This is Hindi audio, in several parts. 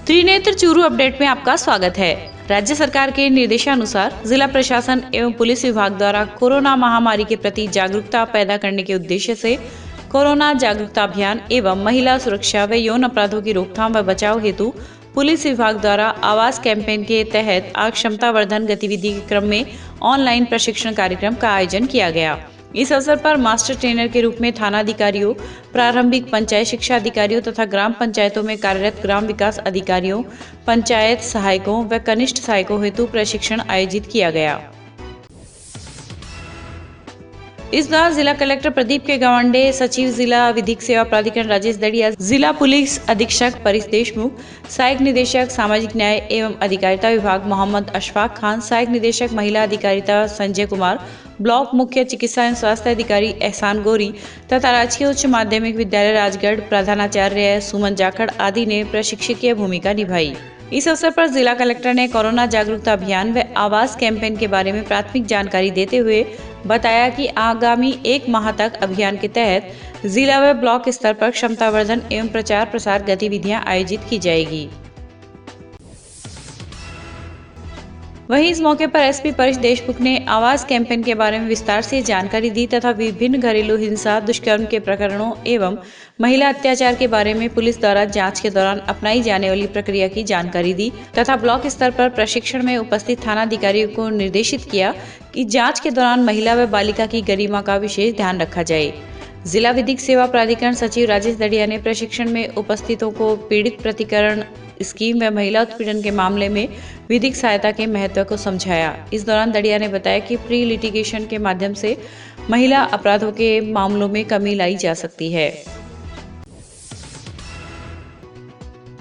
त्रिनेत्र चूरू अपडेट में आपका स्वागत है। राज्य सरकार के निर्देशानुसार जिला प्रशासन एवं पुलिस विभाग द्वारा कोरोना महामारी के प्रति जागरूकता पैदा करने के उद्देश्य से कोरोना जागरूकता अभियान एवं महिला सुरक्षा व यौन अपराधों की रोकथाम व बचाव हेतु पुलिस विभाग द्वारा आवास कैंपेन के तहत आज क्षमता वर्धन गतिविधि के क्रम में ऑनलाइन प्रशिक्षण कार्यक्रम का आयोजन किया गया। इस अवसर पर मास्टर ट्रेनर के रूप में थाना अधिकारियों, प्रारंभिक पंचायत शिक्षा अधिकारियों तथा ग्राम पंचायतों में कार्यरत ग्राम विकास अधिकारियों, पंचायत सहायकों व कनिष्ठ सहायकों हेतु प्रशिक्षण आयोजित किया गया। इस दौरान जिला कलेक्टर प्रदीप के गवांडे, सचिव जिला विधिक सेवा प्राधिकरण राजेश दड़िया, जिला पुलिस अधीक्षक परेश देशमुख, सहायक निदेशक सामाजिक न्याय एवं अधिकारिता विभाग मोहम्मद अशफाक खान, सहायक निदेशक महिला अधिकारिता संजय कुमार, ब्लॉक मुख्य चिकित्सा एवं स्वास्थ्य अधिकारी एहसान गोरी तथा राजकीय उच्च माध्यमिक विद्यालय राजगढ़ प्रधानाचार्य सुमन जाखड़ आदि ने प्रशिक्षकीय भूमिका निभाई। इस अवसर पर जिला कलेक्टर ने कोरोना जागरूकता अभियान व आवास कैंपेन के बारे में प्राथमिक जानकारी देते हुए बताया कि आगामी 1 माह तक अभियान के तहत जिला व ब्लॉक स्तर पर क्षमतावर्धन एवं प्रचार प्रसार गतिविधियां आयोजित की जाएगी। वहीं इस मौके पर एसपी परेश देशमुख ने आवास कैंपेन के बारे में विस्तार से जानकारी दी तथा विभिन्न घरेलू हिंसा, दुष्कर्म के प्रकरणों एवं महिला अत्याचार के बारे में पुलिस द्वारा जांच के दौरान अपनाई जाने वाली प्रक्रिया की जानकारी दी तथा ब्लॉक स्तर पर प्रशिक्षण में उपस्थित थाना अधिकारियों को निर्देशित किया कि जांच के दौरान महिला व बालिका की गरिमा का विशेष ध्यान रखा जाए। जिला विधिक सेवा प्राधिकरण सचिव राजेश दड़िया ने प्रशिक्षण में उपस्थितों को पीड़ित प्रतिकरण स्कीम व महिला उत्पीड़न के मामले में विधिक सहायता के महत्व को समझाया। इस दौरान दड़िया ने बताया कि प्री लिटिगेशन के माध्यम से महिला अपराधों के मामलों में कमी लाई जा सकती है।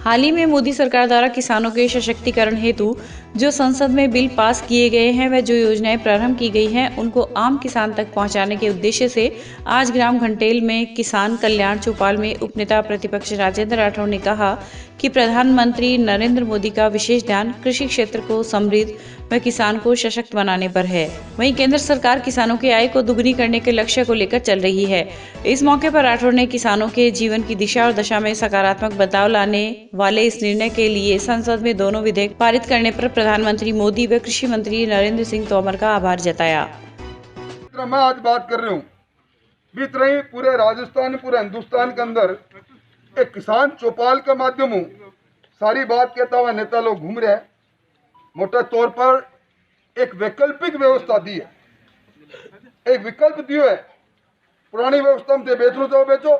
हाल ही में मोदी सरकार द्वारा किसानों के सशक्तिकरण हेतु जो संसद में बिल पास किए गए हैं व जो योजनाएं प्रारंभ की गई हैं उनको आम किसान तक पहुंचाने के उद्देश्य से आज ग्राम घंटेल में किसान कल्याण चौपाल में उपनेता प्रतिपक्ष राजेंद्र राठौड़ ने कहा कि प्रधानमंत्री नरेंद्र मोदी का विशेष ध्यान कृषि क्षेत्र को समृद्ध व किसान को सशक्त बनाने पर है। वहीं केंद्र सरकार किसानों की आय को दुगनी करने के लक्ष्य को लेकर चल रही है। इस मौके पर राठौड़ ने किसानों के जीवन की दिशा और दशा में सकारात्मक बदलाव लाने वाले इस निर्णय के लिए संसद में दोनों विधेयक पारित करने पर प्रधानमंत्री मोदी व कृषि मंत्री नरेंद्र सिंह तोमर का आभार जताया। मैं आज बात कर रहा हूँ, बीत रही पूरे राजस्थान, पूरे हिंदुस्तान के अंदर एक किसान चौपाल का माध्यम हूँ सारी बात कहता हुआ नेता लोग घूम रहे हैं। मोटे तौर पर एक वैकल्पिक व्यवस्था दी है, एक विकल्प दियो है। पुरानी व्यवस्था में बेचो तो बेचो,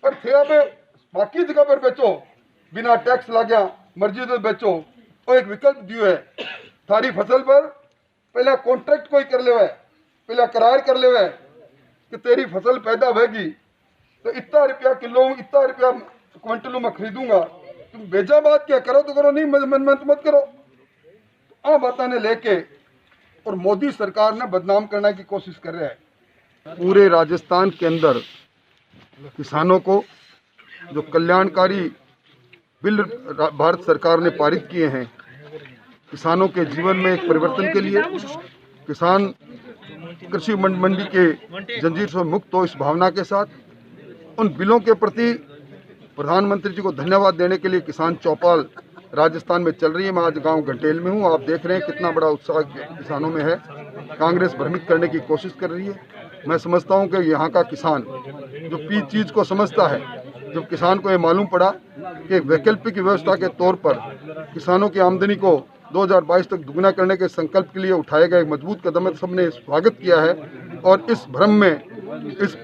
पर थे बाकी जगह पर बेचो, बिना टैक्स लगे मर्जी तो बेचो। और एक विकल्प दियो है, थारी फसल पर पहले कॉन्ट्रैक्ट कोई कर ले, पहले करार कर ले कि तेरी फसल पैदा होगी तो इतना रुपया किलो, इतना रुपया क्विंटलों में खरीदूंगा। तुम बेजा बात क्या करो तो करो, नहीं मत करो। तो बातों ने लेके और मोदी सरकार ने बदनाम करने की कोशिश कर रहे हैं। पूरे राजस्थान के अंदर किसानों को जो कल्याणकारी बिल भारत सरकार ने पारित किए हैं, किसानों के जीवन में एक परिवर्तन के लिए, किसान कृषि मंडी के जंजीर से मुक्त हो, इस भावना के साथ उन बिलों के प्रति प्रधानमंत्री जी को धन्यवाद देने के लिए किसान चौपाल राजस्थान में चल रही है। मैं आज गांव घंटेल में हूं, आप देख रहे हैं कितना बड़ा उत्साह किसानों में है। कांग्रेस भ्रमित करने की कोशिश कर रही है। मैं समझता हूं कि यहाँ का किसान जो चीज़ को समझता है, जब किसान को ये मालूम पड़ा कि एक वैकल्पिक व्यवस्था के तौर पर किसानों की आमदनी को 2022 तक दुगना करने के संकल्प के लिए उठाया गया एक मजबूत कदम है, सबने स्वागत किया है। और इस भ्रम में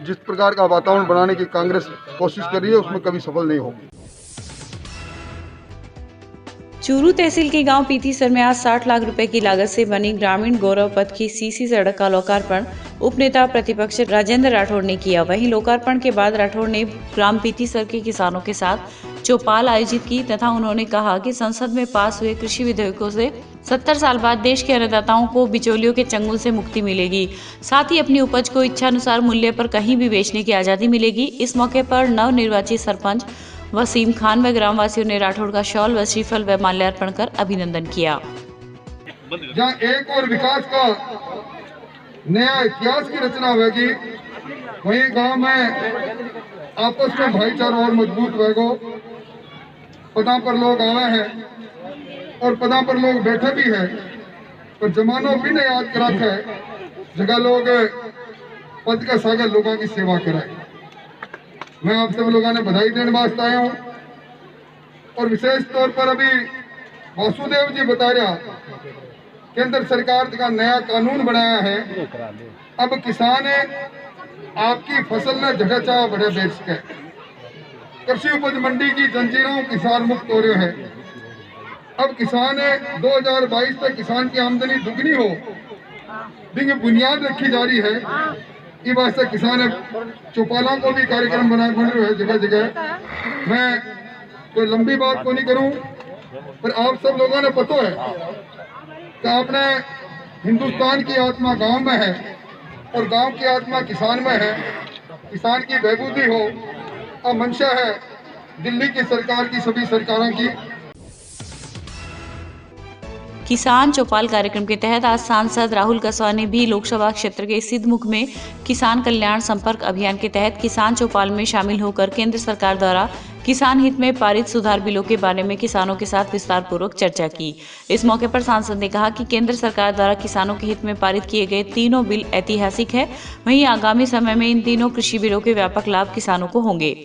जिस प्रकार का वातावरण बनाने की कांग्रेस कोशिश कर रही है उसमें कभी सफल नहीं होगी। चूरू तहसील के गांव पीथीसर में आज 60 लाख रुपए की लागत से बनी ग्रामीण गौरव पथ की सीसी सड़क का लोकार्पण उपनेता प्रतिपक्ष राजेंद्र राठौड़ ने किया। वहीं लोकार्पण के बाद राठौड़ ने ग्राम पीथीसर के किसानों के साथ चौपाल आयोजित की तथा उन्होंने कहा कि संसद में पास हुए कृषि विधेयकों से 70 साल बाद देश के अन्नदाताओं को बिचौलियों के चंगुल से मुक्ति मिलेगी। साथ ही अपनी उपज को इच्छानुसार मूल्य पर कहीं भी बेचने की आजादी मिलेगी। इस मौके पर नवनिर्वाचित सरपंच वसीम खान व ग्रामवासियों ने राठौड़ का शॉल व श्रीफल व माल्यार्पण कर अभिनंदन किया। जहाँ एक और विकास का नया इतिहास की रचना होगी, वही गांव में आपस में भाईचारा और मजबूत होगा। पदा पर लोग आए हैं और पदा पर लोग बैठे भी है, पर जमानो भी ने याद करा है जगह लोग पद का सागर लोगों की सेवा कराए। मैं आप सब लोगों ने बधाई देने वास्ते आया हूँ और विशेष तौर पर अभी वासुदेव जी बता रहा केंद्र सरकार का नया कानून बनाया है। अब किसान आपकी फसल न जगह चाह बड़े बेच सके, कृषि उपज मंडी की जंजीरों किसान मुक्त हो रहे हैं। अब किसान 2022 तक किसान की आमदनी दुगनी हो की बुनियाद रखी जा रही है। ये वास्ते किसान चौपालों को भी कार्यक्रम बना बन रहे हैं जगह जगह। मैं कोई लंबी बात को नहीं करूं, पर आप सब लोगों ने पता है कि आपने हिंदुस्तान की आत्मा गांव में है और गांव की आत्मा किसान में है। किसान की बहबूदी हो और मंशा है दिल्ली की सरकार की, सभी सरकारों की। किसान चौपाल कार्यक्रम के तहत आज सांसद राहुल कसवा ने भी लोकसभा क्षेत्र के सिद्धमुख में किसान कल्याण संपर्क अभियान के तहत किसान चौपाल में शामिल होकर केंद्र सरकार द्वारा किसान हित में पारित सुधार बिलों के बारे में किसानों के साथ विस्तार पूर्वक चर्चा की। इस मौके पर सांसद ने कहा कि केंद्र सरकार द्वारा किसानों के हित में पारित किए गए तीनों बिल ऐतिहासिक है, वहीं आगामी समय में इन तीनों कृषि बिलों के व्यापक लाभ किसानों को होंगे।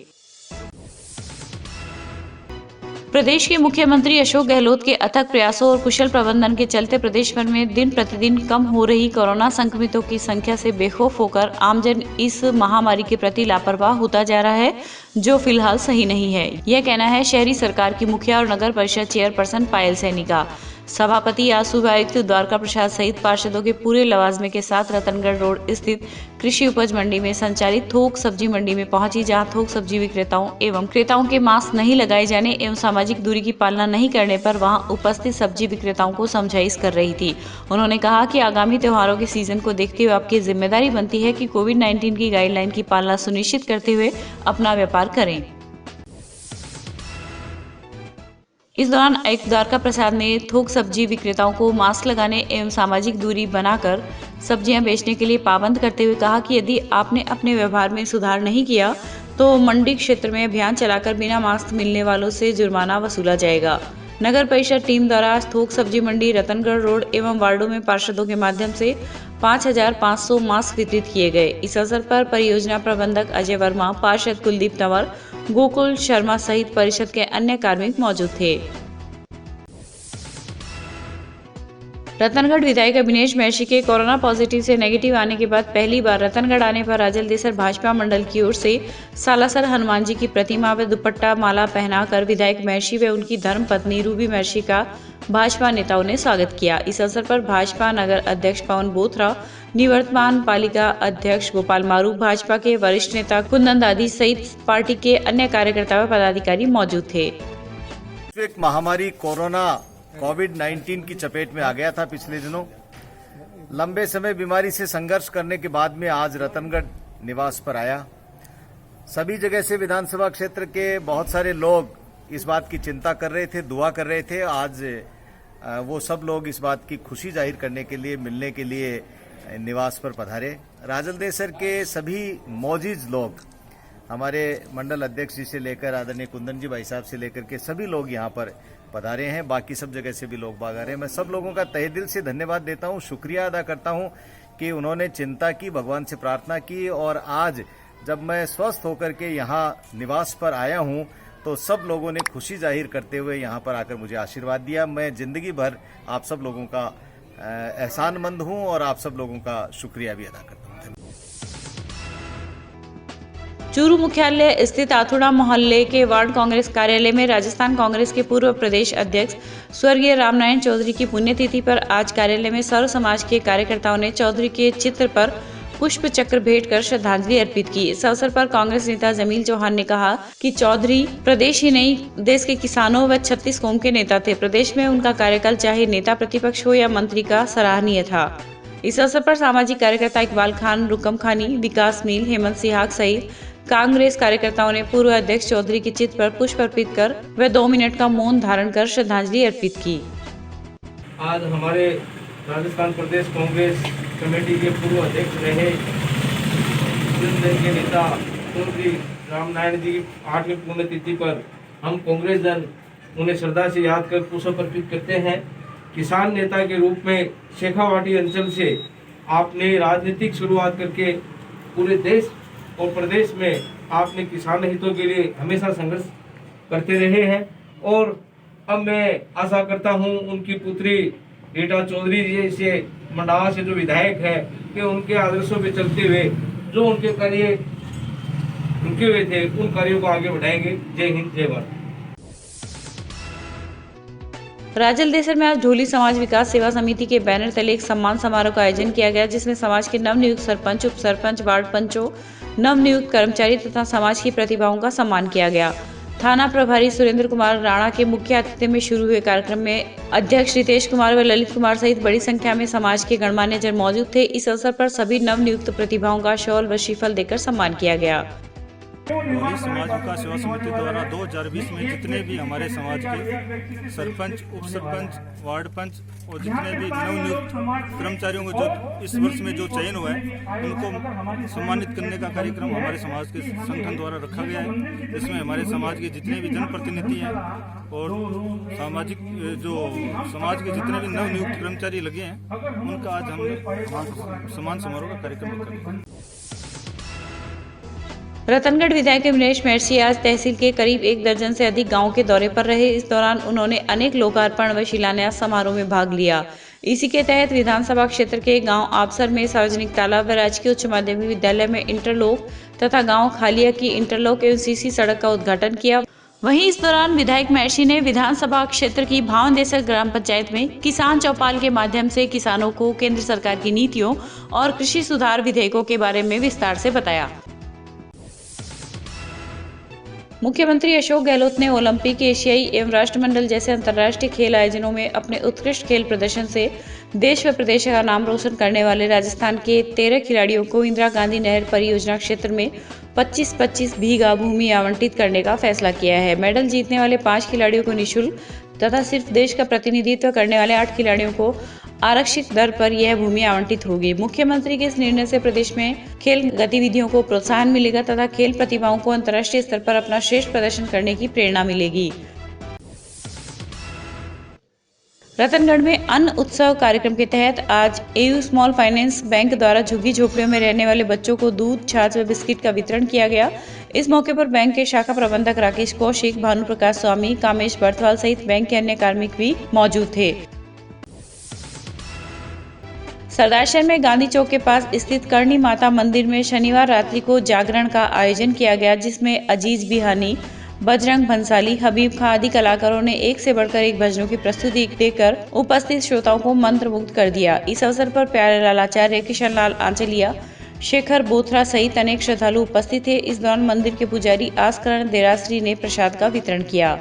प्रदेश के मुख्यमंत्री अशोक गहलोत के अथक प्रयासों और कुशल प्रबंधन के चलते प्रदेश भर में दिन प्रतिदिन कम हो रही कोरोना संक्रमितों की संख्या से बेखौफ होकर आमजन इस महामारी के प्रति लापरवाह होता जा रहा है, जो फिलहाल सही नहीं है। यह कहना है शहरी सरकार की मुखिया और नगर परिषद चेयरपर्सन पायल सैनी का। सभापति आज सुबह आयुक्त द्वारका प्रसाद सहित पार्षदों के पूरे लवाजमे के साथ रतनगढ़ रोड स्थित कृषि उपज मंडी में संचालित थोक सब्जी मंडी में पहुंची, जहां थोक सब्जी विक्रेताओं एवं क्रेताओं के मास्क नहीं लगाए जाने एवं सामाजिक दूरी की पालना नहीं करने पर वहां उपस्थित सब्जी विक्रेताओं को समझाइश कर रही थी। उन्होंने कहा कि आगामी त्योहारों के सीजन को देखते हुए आपकी जिम्मेदारी बनती है कि कोविड-19 की गाइडलाइन की पालना सुनिश्चित करते हुए अपना व्यापार करें। इस दौरान आयुक्त द्वारका प्रसाद ने थोक सब्जी विक्रेताओं को मास्क लगाने एवं सामाजिक दूरी बनाकर सब्जियां बेचने के लिए पाबंद करते हुए कहा कि यदि आपने अपने व्यवहार में सुधार नहीं किया तो मंडी क्षेत्र में अभियान चलाकर बिना मास्क मिलने वालों से जुर्माना वसूला जाएगा। नगर परिषद टीम द्वारा आज थोक सब्जी मंडी रतनगढ़ रोड एवं वार्डों में पार्षदों के माध्यम से 5500 मास्क वितरित किए गए। इस अवसर पर परियोजना प्रबंधक अजय वर्मा, पार्षद कुलदीप तंवर, गोकुल शर्मा सहित परिषद के अन्य कार्मिक मौजूद थे। रतनगढ़ विधायक अभिनेश महर्षि के कोरोना पॉजिटिव से नेगेटिव आने के बाद पहली बार रतनगढ़ आने पर राजलदेसर भाजपा मंडल की ओर से सालासर हनुमान जी की प्रतिमा व दुपट्टा माला पहनाकर विधायक महर्षि व उनकी धर्मपत्नी रूबी महर्षि का भाजपा नेताओं ने स्वागत किया। इस अवसर पर भाजपा नगर अध्यक्ष पवन बोथरा, निवर्तमान पालिका अध्यक्ष गोपाल मारू, भाजपा के वरिष्ठ नेता कुंदन दादी सहित पार्टी के अन्य कार्यकर्ता व पदाधिकारी मौजूद थे। एक महामारी कोरोना कोविड-19 की चपेट में आ गया था पिछले दिनों। लंबे समय बीमारी से संघर्ष करने के बाद में आज रतनगढ़ निवास पर आया। सभी जगह से विधानसभा क्षेत्र के बहुत सारे लोग इस बात की चिंता कर रहे थे, दुआ कर रहे थे। आज वो सब लोग इस बात की खुशी जाहिर करने के लिए, मिलने के लिए निवास पर पधारे। राजलदेसर के सभी मौजूद लोग, हमारे मंडल अध्यक्ष जी से लेकर आदरणीय कुंदन जी भाई साहब से लेकर के सभी लोग यहाँ पर पधारे हैं। बाकी सब जगह से भी लोग बाग आ रहे हैं। मैं सब लोगों का तहे दिल से धन्यवाद देता हूँ, शुक्रिया अदा करता हूँ कि उन्होंने चिंता की, भगवान से प्रार्थना की। और आज जब मैं स्वस्थ होकर के यहाँ निवास पर आया हूँ तो सब लोगों ने खुशी जाहिर करते हुए यहाँ पर आकर मुझे आशीर्वाद दिया। मैं जिंदगी भर आप सब लोगों का एहसानमंद हूँ और आप सब लोगों का शुक्रिया भी अदा करता हूँ। चूरू मुख्यालय स्थित आथुड़ा मोहल्ले के वार्ड कांग्रेस कार्यालय में राजस्थान कांग्रेस के पूर्व प्रदेश अध्यक्ष स्वर्गीय रामनारायण चौधरी की पुण्यतिथि पर आज कार्यालय में सर्व समाज के कार्यकर्ताओं ने चौधरी के चित्र पर पुष्प चक्र भेंट कर श्रद्धांजलि अर्पित की। इस अवसर पर कांग्रेस नेता जमील चौहान ने कहा कि चौधरी प्रदेश ही नहीं, देश के किसानों व 36 कौम के नेता थे। प्रदेश में उनका कार्यकाल चाहे नेता प्रतिपक्ष हो या मंत्री का सराहनीय था। इस अवसर पर सामाजिक कार्यकर्ता इकबाल खान, रुकम खानी, विकास मील, हेमंत सिहाग सहित कांग्रेस कार्यकर्ताओं ने पूर्व अध्यक्ष चौधरी के चित्र पर पुष्प अर्पित कर व 2 मिनट का मौन धारण कर श्रद्धांजलि अर्पित की। आज हमारे राजस्थान प्रदेश कांग्रेस कमेटी के पूर्व अध्यक्ष रहे के नेता चौधरी रामनारायण जी की 8वीं पुण्यतिथि पर हम कांग्रेस दल उन्हें श्रद्धा से याद कर पुष्प अर्पित करते हैं। किसान नेता के रूप में शेखावाटी अंचल से आपने राजनीतिक शुरुआत करके पूरे देश और प्रदेश में आपने किसान हितों के लिए हमेशा संघर्ष करते रहे हैं। और अब मैं आशा करता हूं उनकी पुत्री रीटा चौधरी जी से मंडावा से जो विधायक है कि उनके आदर्शों पे चलते हुए जो उनके कार्य रुके हुए थे उन कार्यों को आगे बढ़ाएंगे। जय हिंद, जय भारत। राजलदेसर में आज ढोली समाज विकास सेवा समिति के बैनर तले एक सम्मान समारोह का आयोजन किया गया, जिसमें समाज के नवनियुक्त सरपंच, उप सरपंच, वार्ड पंचों, नवनियुक्त कर्मचारी तथा समाज की प्रतिभाओं का सम्मान किया गया। थाना प्रभारी सुरेंद्र कुमार राणा के मुख्य आतिथ्य में शुरू हुए कार्यक्रम में अध्यक्ष रितेश कुमार व ललित कुमार सहित बड़ी संख्या में समाज के गणमान्य जन मौजूद थे। इस अवसर पर सभी नवनियुक्त प्रतिभाओं का शॉल व श्रीफल देकर सम्मान किया गया। ढोली समाज विकास सेवा समिति द्वारा 2020 में जितने भी हमारे समाज के सरपंच, उप सरपंच, वार्ड पंच और जितने भी नवनियुक्त कर्मचारियों को जो इस वर्ष में जो चयन हुआ है उनको सम्मानित करने का कार्यक्रम हमारे समाज के संगठन द्वारा रखा गया है। इसमें हमारे समाज के जितने भी जनप्रतिनिधि हैं और सामाजिक जो समाज के जितने भी नवनियुक्त कर्मचारी लगे हैं उनका आज हमने सम्मान समारोह का कार्यक्रम रखा है। रतनगढ़ विधायक विनेश महर्षि आज तहसील के करीब 1 दर्जन से अधिक गांवों के दौरे पर रहे। इस दौरान उन्होंने अनेक लोकार्पण व शिलान्यास समारोह में भाग लिया। इसी के तहत विधानसभा क्षेत्र के गांव आपसर में सार्वजनिक तालाब व राजकीय उच्च माध्यमिक विद्यालय में इंटरलॉक तथा गांव खालिया की इंटरलॉक एवं सीसी सड़क का उद्घाटन किया। वहीं इस दौरान विधायक महर्षि ने विधानसभा क्षेत्र की भावनदेसर ग्राम पंचायत में किसान चौपाल के माध्यम से किसानों को केंद्र सरकार की नीतियों और कृषि सुधार विधेयकों के बारे में विस्तार से बताया। मुख्यमंत्री अशोक गहलोत ने ओलंपिक, एशियाई एवं राष्ट्रमंडल जैसे अंतर्राष्ट्रीय खेल आयोजनों में अपने उत्कृष्ट खेल प्रदर्शन से देश व प्रदेश का नाम रोशन करने वाले राजस्थान के 13 खिलाड़ियों को इंदिरा गांधी नहर परियोजना क्षेत्र में 25-25 बीघा भूमि आवंटित करने का फैसला किया है। मेडल जीतने वाले 5 खिलाड़ियों को निःशुल्क तथा सिर्फ देश का प्रतिनिधित्व करने वाले 8 खिलाड़ियों को आरक्षित दर पर यह भूमि आवंटित होगी। मुख्यमंत्री के इस निर्णय से प्रदेश में खेल गतिविधियों को प्रोत्साहन मिलेगा तथा खेल प्रतिभाओं को अंतर्राष्ट्रीय स्तर पर अपना श्रेष्ठ प्रदर्शन करने की प्रेरणा मिलेगी। रतनगढ़ में अन्न उत्सव कार्यक्रम के तहत आज एयू स्मॉल फाइनेंस बैंक द्वारा झुग्गी झोपड़ियों में रहने वाले बच्चों को दूध, छाछ व बिस्किट का वितरण किया गया। इस मौके पर बैंक के शाखा प्रबंधक राकेश कौशिक, भानु प्रकाश स्वामी, कामेश बर्थवाल सहित बैंक के अन्य कार्मिक भी मौजूद थे। सरदारशहर में गांधी चौक के पास स्थित करणी माता मंदिर में शनिवार रात्रि को जागरण का आयोजन किया गया, जिसमें अजीज बिहानी, बजरंग भंसाली, हबीब खां आदि कलाकारों ने एक से बढ़कर एक भजनों की प्रस्तुति देकर उपस्थित श्रोताओं को मंत्रमुग्ध कर दिया। इस अवसर पर प्यारेलाल आचार्य, किशन लाल आंचलिया, शेखर बोथरा सहित अनेक श्रद्धालु उपस्थित थे। इस दौरान मंदिर के पुजारी आस्करण देरासरी ने प्रसाद का वितरण किया।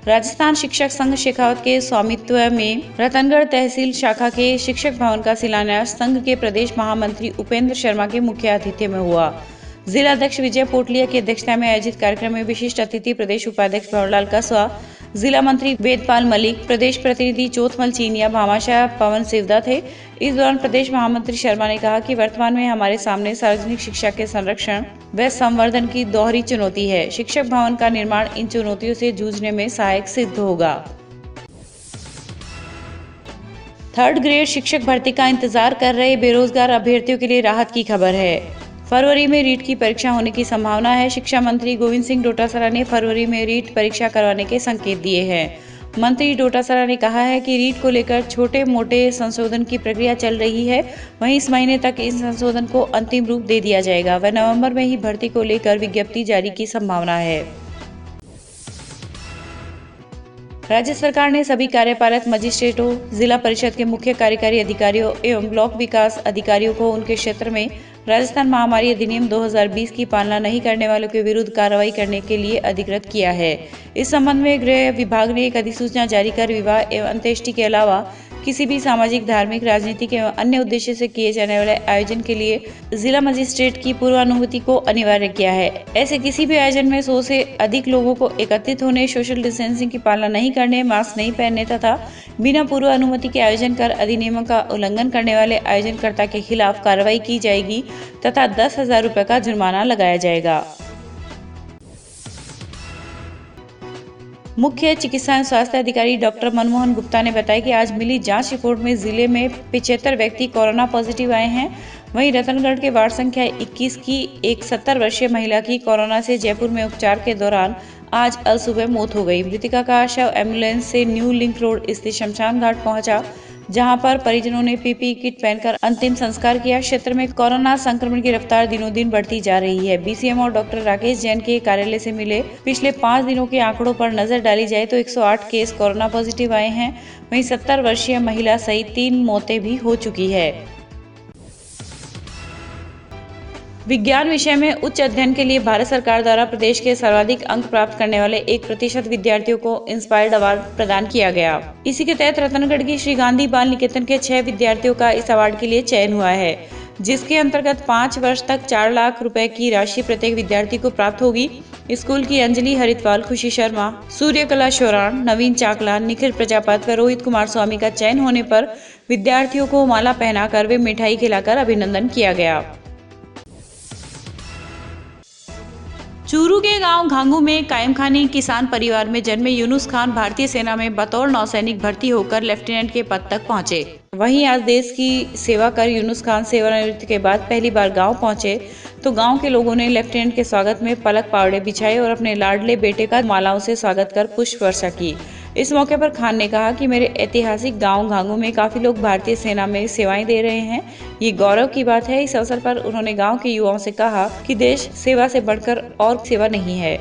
राजस्थान शिक्षक संघ शेखावत के स्वामित्व में रतनगढ़ तहसील शाखा के शिक्षक भवन का शिलान्यास संघ के प्रदेश महामंत्री उपेंद्र शर्मा के मुख्य आतिथ्य में हुआ। जिला अध्यक्ष विजय पोटलिया की अध्यक्षता में आयोजित कार्यक्रम में विशिष्ट अतिथि प्रदेश उपाध्यक्ष भंवरलाल कसवा, जिला मंत्री वेदपाल मलिक, प्रदेश प्रतिनिधि चोथमल चीनिया, भामाशाह पवन सिवदा थे। इस दौरान प्रदेश महामंत्री शर्मा ने कहा कि वर्तमान में हमारे सामने सार्वजनिक शिक्षा के संरक्षण व संवर्धन की दोहरी चुनौती है। शिक्षक भवन का निर्माण इन चुनौतियों से जूझने में सहायक सिद्ध होगा। 3rd ग्रेड शिक्षक भर्ती का इंतजार कर रहे बेरोजगार अभ्यर्थियों के लिए राहत की खबर है। फरवरी में रीट की परीक्षा होने की संभावना है। शिक्षा मंत्री गोविंद सिंह डोटासरा ने फरवरी में रीट परीक्षा करवाने के संकेत दिए हैं। मंत्री डोटासरा ने कहा है कि रीट को लेकर छोटे मोटे संशोधन की प्रक्रिया चल रही है। वहीं इस महीने तक इस संशोधन को अंतिम रूप दे दिया जाएगा व नवंबर में ही भर्ती को लेकर विज्ञप्ति जारी की संभावना है। राज्य सरकार ने सभी कार्यपालक मजिस्ट्रेटों, जिला परिषद के मुख्य कार्यकारी अधिकारियों एवं ब्लॉक विकास अधिकारियों को उनके क्षेत्र में राजस्थान महामारी अधिनियम 2020 की पालना नहीं करने वालों के विरुद्ध कार्रवाई करने के लिए अधिकृत किया है। इस संबंध में गृह विभाग ने एक अधिसूचना जारी कर विवाह एवं अंत्येष्टि के अलावा किसी भी सामाजिक, धार्मिक, राजनीतिक एवं अन्य उद्देश्य से किए जाने वाले आयोजन के लिए जिला मजिस्ट्रेट की पूर्वानुमति को अनिवार्य किया है। ऐसे किसी भी आयोजन में 100 से अधिक लोगों को एकत्रित होने, सोशल डिस्टेंसिंग की पालना नहीं करने, मास्क नहीं पहनने तथा बिना पूर्व अनुमति के आयोजन कर अधिनियमों का उल्लंघन करने वाले आयोजनकर्ता के खिलाफ कार्रवाई की जाएगी तथा 10,000 रुपए का जुर्माना लगाया जाएगा। मुख्य चिकित्सा एवं स्वास्थ्य अधिकारी डॉक्टर मनमोहन गुप्ता ने बताया कि आज मिली जांच रिपोर्ट में जिले में 75 व्यक्ति कोरोना पॉजिटिव आए हैं। वहीं रतनगढ़ के वार्ड संख्या 21 की एक 70 वर्षीय महिला की कोरोना से जयपुर में उपचार के दौरान आज अल सुबह मौत हो गई। मृतिका का शव एम्बुलेंस से न्यू लिंक रोड स्थित शमशान घाट पहुंचा, जहां पर परिजनों ने पीपीई किट पहनकर अंतिम संस्कार किया। क्षेत्र में कोरोना संक्रमण की रफ्तार दिनों दिन बढ़ती जा रही है। बीसीएमओ डॉक्टर राकेश जैन के कार्यालय से मिले पिछले 5 दिनों के आंकड़ों पर नजर डाली जाए तो 108 केस कोरोना पॉजिटिव आए हैं। वहीं 70 वर्षीय महिला सहित 3 मौतें भी हो चुकी है। विज्ञान विषय में उच्च अध्ययन के लिए भारत सरकार द्वारा प्रदेश के सर्वाधिक अंक प्राप्त करने वाले 1% विद्यार्थियों को इंस्पायर्ड अवार्ड प्रदान किया गया। इसी के तहत रतनगढ़ की श्री गांधी बाल निकेतन के 6 विद्यार्थियों का इस अवार्ड के लिए चयन हुआ है, जिसके अंतर्गत 5 वर्ष तक 4 लाख रुपए की राशि प्रत्येक विद्यार्थी को प्राप्त होगी। स्कूल की अंजलि हरिद्वाल, खुशी शर्मा, सूर्यकला शोरान, नवीन चाकला, निखिल प्रजापत व रोहित कुमार स्वामी का चयन होने पर विद्यार्थियों को माला पहनाकर वे मिठाई खिलाकर अभिनंदन किया गया। चूरू के गांव घांगू में कायमखानी किसान परिवार में जन्मे यूनुस खान भारतीय सेना में बतौर नौसैनिक भर्ती होकर लेफ्टिनेंट के पद तक पहुंचे। वहीं आज देश की सेवा कर यूनुस खान सेवानिवृत्ति के बाद पहली बार गांव पहुंचे तो गांव के लोगों ने लेफ्टिनेंट के स्वागत में पलक पावड़े बिछाए और अपने लाडले बेटे का मालाओं से स्वागत कर पुष्प वर्षा की। इस मौके पर खान ने कहा कि मेरे ऐतिहासिक गांव घांगू में काफी लोग भारतीय सेना में सेवाएं दे रहे हैं, ये गौरव की बात है। इस अवसर पर उन्होंने गांव के युवाओं से कहा कि देश सेवा से बढ़कर और सेवा नहीं है।